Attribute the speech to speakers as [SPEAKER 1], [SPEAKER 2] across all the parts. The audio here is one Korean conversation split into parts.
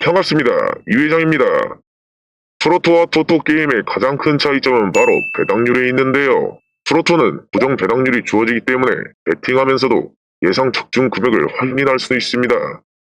[SPEAKER 1] 반갑습니다. 이 회장입니다. 프로토와 토토 게임의 가장 큰 차이점은 바로 배당률에 있는데요. 프로토는 고정 배당률이 주어지기 때문에 베팅하면서도 예상 적중 금액을 확인할 수 있습니다.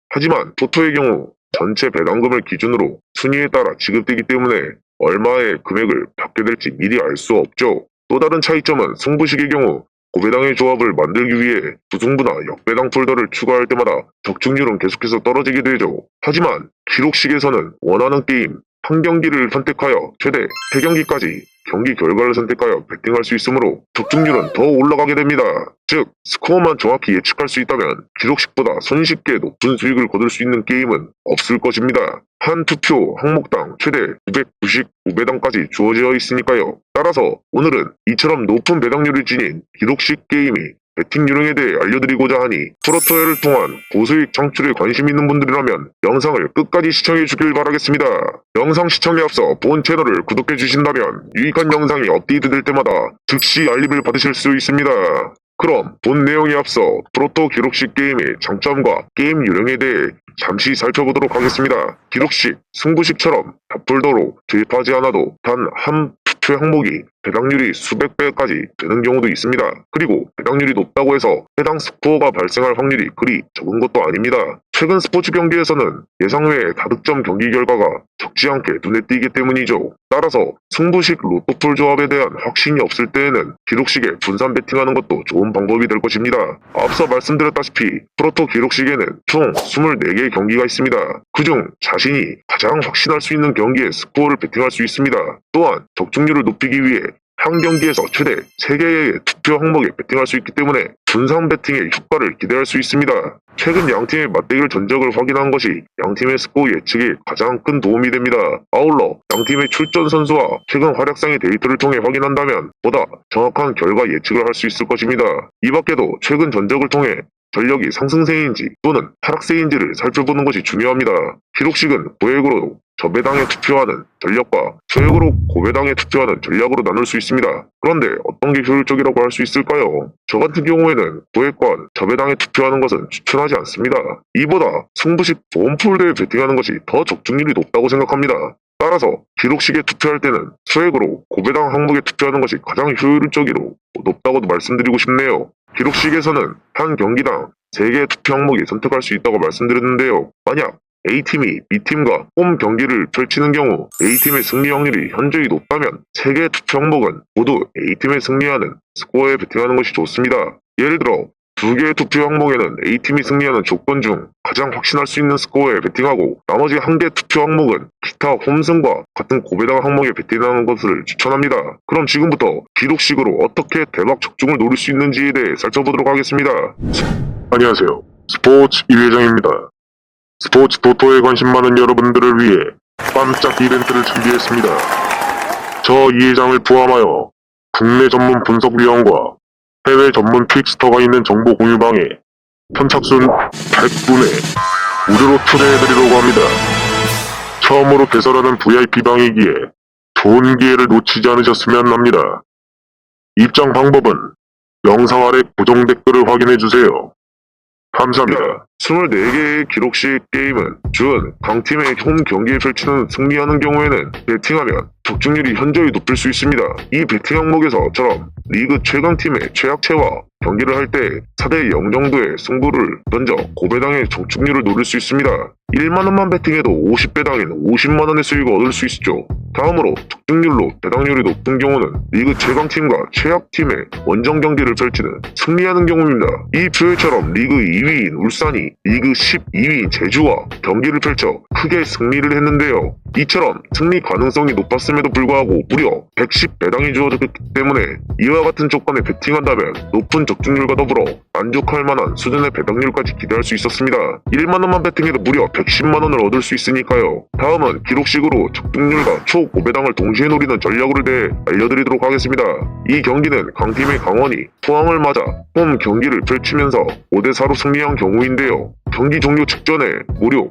[SPEAKER 1] 하지만 토토의 경우 전체 배당금을 기준으로 순위에 따라 지급되기 때문에 얼마의 금액을 받게 될지 미리 알 수 없죠. 또 다른 차이점은 승부식의 경우 고배당의 조합을 만들기 위해 부승부나 역배당 폴더를 추가할 때마다 적중률은 계속해서 떨어지게 되죠. 하지만 기록식에서는 원하는 게임 한 경기를 선택하여 최대 3경기까지 경기 결과를 선택하여 배팅할 수 있으므로 적중률은 더 올라가게 됩니다. 즉, 스코어만 정확히 예측할 수 있다면 기록식보다 손쉽게 높은 수익을 거둘 수 있는 게임은 없을 것입니다. 한 투표 항목당 최대 999배당까지 주어져 있으니까요. 따라서 오늘은 이처럼 높은 배당률을 지닌 기록식 게임이 배팅 요령에 대해 알려드리고자 하니 프로토를 통한 고수익 창출에 관심 있는 분들이라면 영상을 끝까지 시청해 주길 바라겠습니다. 영상 시청에 앞서 본 채널을 구독해 주신다면 유익한 영상이 업데이트될 때마다 즉시 알림을 받으실 수 있습니다. 그럼 본 내용에 앞서 프로토 기록식 게임의 장점과 게임 요령에 대해 잠시 살펴보도록 하겠습니다. 기록식, 승부식처럼 탑폴더로 투입하지 않아도 단 한 투표 항목이 배당률이 수백 배까지 되는 경우도 있습니다. 그리고 배당률이 높다고 해서 해당 스코어가 발생할 확률이 그리 적은 것도 아닙니다. 최근 스포츠 경기에서는 예상 외의 다득점 경기 결과가 적지 않게 눈에 띄기 때문이죠. 따라서 승부식 로또풀 조합에 대한 확신이 없을 때에는 기록식에 분산 배팅하는 것도 좋은 방법이 될 것입니다. 앞서 말씀드렸다시피 프로토 기록식에는 총 24개의 경기가 있습니다. 그중 자신이 가장 확신할 수 있는 경기에 스코어를 배팅할 수 있습니다. 또한 적중률을 높이기 위해 한 경기에서 최대 3개의 투표 항목에 배팅할 수 있기 때문에 분산 배팅의 효과를 기대할 수 있습니다. 최근 양팀의 맞대결 전적을 확인한 것이 양팀의 스코어 예측에 가장 큰 도움이 됩니다. 아울러 양팀의 출전 선수와 최근 활약상의 데이터를 통해 확인한다면 보다 정확한 결과 예측을 할 수 있을 것입니다. 이 밖에도 최근 전적을 통해 전력이 상승세인지 또는 하락세인지를 살펴보는 것이 중요합니다. 기록식은 고액으로 저배당에 투표하는 전략과 소액으로 고배당에 투표하는 전략으로 나눌 수 있습니다. 그런데 어떤 게 효율적이라고 할 수 있을까요? 저 같은 경우에는 고액과 저배당에 투표하는 것은 추천하지 않습니다. 이보다 승부식 보험풀대에 베팅하는 것이 더 적중률이 높다고 생각합니다. 따라서 기록식에 투표할 때는 소액으로 고배당 항목에 투표하는 것이 가장 효율적이로 높다고도 말씀드리고 싶네요. 기록식에서는 한 경기당 3개의 투표 항목이 선택할 수 있다고 말씀드렸는데요. 만약 A팀이 B팀과 홈 경기를 펼치는 경우 A팀의 승리 확률이 현저히 높다면 3개의 투표 항목은 모두 A팀에 승리하는 스코어에 베팅하는 것이 좋습니다. 예를 들어 2개의 투표 항목에는 A팀이 승리하는 조건 중 가장 확신할 수 있는 스코어에 베팅하고 나머지 1개 투표 항목은 기타 홈승과 같은 고배당 항목에 베팅하는 것을 추천합니다. 그럼 지금부터 기록식으로 어떻게 대박 적중을 노릴 수 있는지에 대해 살펴보도록 하겠습니다. 안녕하세요. 스포츠 이회장입니다. 스포츠 토토에 관심 많은 여러분들을 위해 깜짝 이벤트를 준비했습니다. 저 이회장을 포함하여 국내 전문 분석위원과 해외 전문 픽스터가 있는 정보 공유방에 선착순 100분에 무료로 초대해드리려고 합니다. 처음으로 개설하는 VIP방이기에 좋은 기회를 놓치지 않으셨으면 합니다. 입장 방법은 영상 아래 고정 댓글을 확인해주세요. 감사합니다. 24개의 기록식 게임은 준 강팀의 홈 경기에 펼치는 승리하는 경우에는 배팅하면 적중률이 현저히 높일 수 있습니다. 이 배팅 항목에서처럼 리그 최강팀의 최약체와 경기를 할 때 4대 0 정도의 승부를 던져 고배당의 적중률을 노릴 수 있습니다. 1만원만 배팅해도 50배당인 50만원의 수익을 얻을 수 있죠. 다음으로 적중률로 배당률이 높은 경우는 리그 최강팀과 최약팀의 원정 경기를 펼치는 승리하는 경우입니다. 이 표에처럼 리그 2위인 울산이 리그 12위인 제주와 경기를 펼쳐 크게 승리를 했는데요. 이처럼 승리 가능성이 높았음에도 불구하고 무려 110배당이 주어졌기 때문에 이와 같은 조건에 배팅한다면 높은 적중률과 더불어 만족할 만한 수준의 배당률까지 기대할 수 있었습니다. 1만원만 배팅해도 무려 110만원을 얻을 수 있으니까요. 다음은 기록식으로 적중률과 초고배당을 동시에 노리는 전략으로 대해 알려드리도록 하겠습니다. 이 경기는 강팀의 강원이 포항을 맞아 홈 경기를 펼치면서 5대4로 승리한 경우인데요. 경기 종료 직전에 무려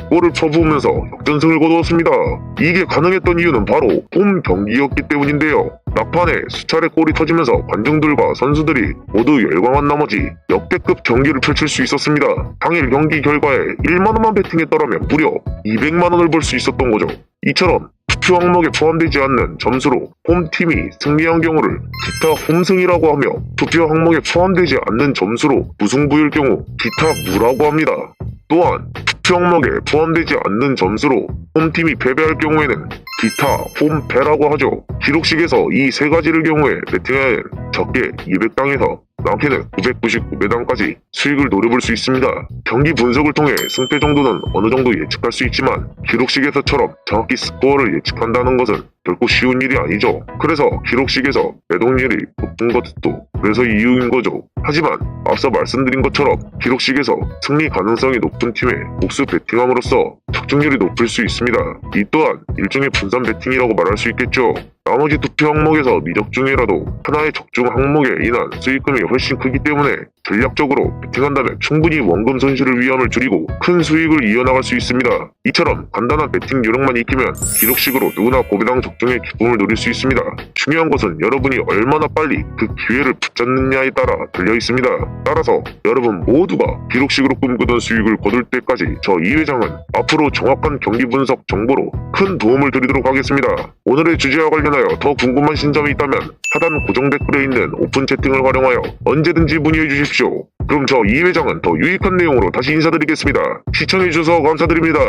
[SPEAKER 1] 4골을 퍼부으면서 역전승을 거두었습니다. 있습니다. 이게 가능했던 이유는 바로 홈 경기였기 때문인데요. 막판에 수차례 골이 터지면서 관중들과 선수들이 모두 열광한 나머지 역대급 경기를 펼칠 수 있었습니다. 당일 경기 결과에 1만원만 베팅했더라면 무려 200만원을 벌 수 있었던 거죠. 이처럼 투표 항목에 포함되지 않는 점수로 홈팀이 승리한 경우를 기타 홈승이라고 하며, 투표 항목에 포함되지 않는 점수로 무승부일 경우 기타 무라고 합니다. 또한 투표 항목에 포함되지 않는 점수로 홈팀이 패배할 경우에는 기타 홈패라고 하죠. 기록식에서 이 세 가지를 경우에 베팅하면 적게 200당에서 많게는 999배당까지 수익을 노려볼 수 있습니다. 경기 분석을 통해 승패 정도는 어느 정도 예측할 수 있지만 기록식에서처럼 정확히 스코어를 예측한다는 것은 결코 쉬운 일이 아니죠. 그래서 기록식에서 매동률이 높은 것도 그래서 이유인 거죠. 하지만 앞서 말씀드린 것처럼 기록식에서 승리 가능성이 높은 팀에 복수 베팅함으로써 적중률이 높을 수 있습니다. 이 또한 일종의 분산 베팅이라고 말할 수 있겠죠. 나머지 투표 항목에서 미적 중이라도 하나의 적중 항목에 인한 수익금이 훨씬 크기 때문에 전략적으로 베팅한다면 충분히 원금 손실을 위험을 줄이고 큰 수익을 이어나갈 수 있습니다. 이처럼 간단한 베팅 요령만 익히면 기록식으로 누구나 고배당 적중의 기쁨을 누릴 수 있습니다. 중요한 것은 여러분이 얼마나 빨리 그 기회를 붙잡느냐에 따라 달려 있습니다. 따라서 여러분 모두가 기록식으로 꿈꾸던 수익을 거둘 때까지 저 이 회장은 앞으로 정확한 경기 분석 정보로 큰 도움을 드리도록 하겠습니다. 오늘의 주제와 관련하여 더 궁금하신 점이 있다면 하단 고정 댓글에 있는 오픈 채팅을 활용하여 언제든지 문의해 주십시오. 그럼 저 이 회장은 더 유익한 내용으로 다시 인사드리겠습니다. 시청해주셔서 감사드립니다.